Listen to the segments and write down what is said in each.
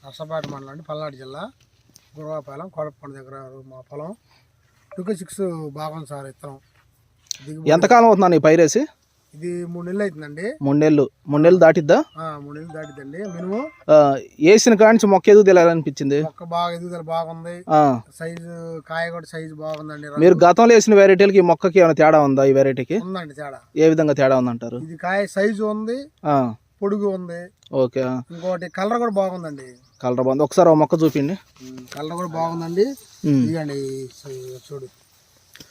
నర్సంపేట మండలం అండి, పల్నాడు జిల్లా, గురవాపాలెం, కోడపకొండ దగ్గర మా పొలం. 2K6 బాగుంది సార్. ఇత్తనం ఎంతకాలం అవుతుందా ఈ పైరేసి? ఇది 3 నెలలు అవుతుందండి. 3 నెలలు దాటిద్దా? 3 నెలలు దాటిద్దండి మినిమం. వేసిన కాడి మొక్క ఎదుగుదలనిపించింది. మొక్క బాగా ఎదుగుదల బాగుంది. సైజు కాయ కూడా సైజు బాగుందండి. మీరు గతంలో వేసిన వెరైటీలకి ఈ మొక్కకి ఏమైనా తేడా ఉందా? ఈ వెరైటీకి ఉందండి తేడా. ఏ విధంగా తేడా ఉందంటారు? ఇది కాయ సైజు ఉంది, పొడుగు ఉంది. ఓకే. ఇంకోటి కలర్ కూడా బాగుందండి. కలర్ బాగుంది. ఒకసారి మొక్క చూపిండి. కలర్ కూడా బాగుందండి. ఇదిగండి చూడు,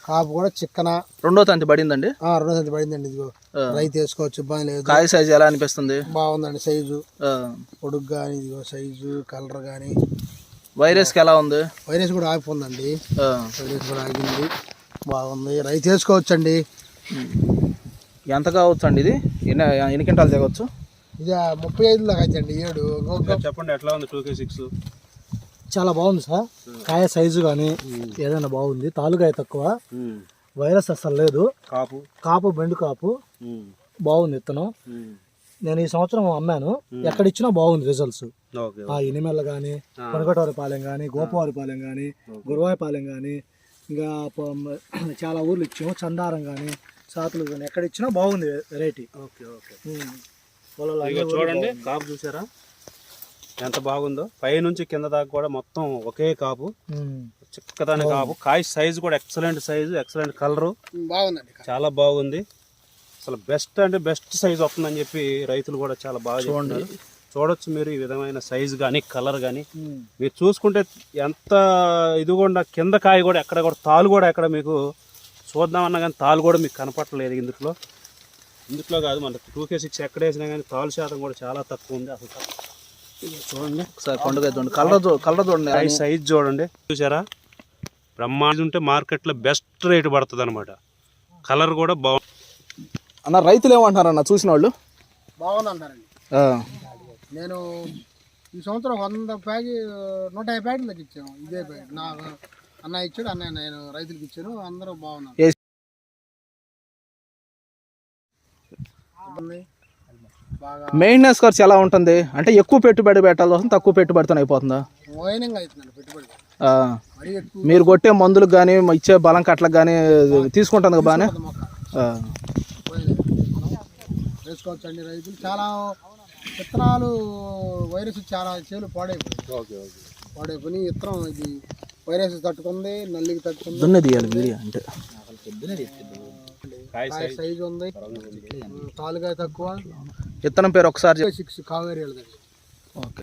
కాపు కూడా చిక్కన. రెండో తంతి పడిందండి. రెండో తంతి పడిందండి. ఇదిగో రైతు వేసుకోవచ్చు, ఇబ్బంది లేదు. కాయ సైజు ఎలా అనిపిస్తుంది? బాగుందండి సైజు, పొడుగు కానీ ఇదిగో సైజు, కలర్ కానీ. వైరస్కి ఎలా ఉంది? వైరస్ కూడా ఆగిపోయిందండి. వైరస్ కూడా ఆగింది, బాగుంది. రైతు వేసుకోవచ్చండి. ఎంత కావచ్చు అండి ఇది? ఎన్ని క్వింటాలు తెగవచ్చు? ఇది 35 దాకా అవుతుందండి. 7 చెప్పండి, ఎట్లా ఉంది 2K6? చాలా బాగుంది సార్. కాయ సైజు కానీ ఏదైనా బాగుంది. తాలుకాయ తక్కువ, వైరస్ అసలు లేదు. కాపు బెండు కాపు బాగుంది. ఇత్తనం నేను ఈ సంవత్సరం అమ్మాను. ఎక్కడ ఇచ్చినా బాగుంది రిజల్ట్స్. ఇనిమెల్ల కానీ, కొనకటవారిపాలెం కానీ, గోపవారిపాలెం కానీ, గురవాయపాలెం కానీ, ఇంకా చాలా ఊర్లు ఇచ్చాము. చందారం కానీ, సాతులు కానీ, ఎక్కడ ఇచ్చినా బాగుంది వెరైటీ. చూడండి, కాపు చూసారా ఎంత బాగుందో? పై నుంచి కింద దాకా కూడా మొత్తం ఒకే కాపు, చిక్కదాని కాపు. కాయ సైజు కూడా ఎక్సలెంట్ సైజు, ఎక్సలెంట్ కలరు, బాగుందండి. చాలా బాగుంది. అసలు బెస్ట్ అంటే బెస్ట్ సైజు వస్తుందని చెప్పి రైతులు కూడా చాలా బాగా చూడండి. చూడొచ్చు మీరు ఈ విధమైన సైజు కానీ, కలర్ కానీ. మీరు చూసుకుంటే ఎంత ఇదిగోండా కింద కాయ కూడా ఎక్కడ కూడా తాలు కూడా ఎక్కడ మీకు చూద్దామన్నా కానీ తాలు కూడా మీకు కనపట్టలేదు. ఇందులో కాదు, మన 2K6 ఎక్కడ వేసినా కానీ తాలు శాతం కూడా చాలా తక్కువ ఉంది. అసలు చూడండి ఒకసారి పండుగ చూడండి, కలర్ చూడండి, సైజ్ చూడండి. చూసారా, బ్రహ్మాండం ఉంటే మార్కెట్లో బెస్ట్ రేటు పడుతుంది అనమాట. కలర్ కూడా బాగుంది అన్న. రైతులు ఏమంటున్నారు అన్న చూసిన వాళ్ళు? బాగుందంటారండి. నేను ఈ సంవత్సరం 150 ప్యాకెట్లు ఇచ్చాను. ఇదే ప్యాకెట్ నా అన్న ఇచ్చాడు, అన్న నేను రైతులకు ఇచ్చాను. అందరూ బాగున్నారు. మెయింటెనెన్స్ ఖర్చు ఎలా ఉంటుంది? అంటే ఎక్కువ పెట్టుబడి పెట్టాల్సి వస్తుంది, తక్కువ పెట్టుబడితో అయిపోతుందా? మీరు కొట్టే మందులకు కానీ, ఇచ్చే బలం కట్లకు కానీ తీసుకుంటుంది బాగానే వేసుకోవచ్చండి. రైతులు చాలా విత్తనాలు వైరస్ చాలా చేలు పాడైపోయి విత్తనం ఇది వైరస్ తట్టుకుంది, నల్లికి తట్టుకుంది. అంటే సైజు ఉంది, తాలుకాయ తక్కువ. విత్తనం పేరు ఒకసారి 6 కావేరి. ఓకే.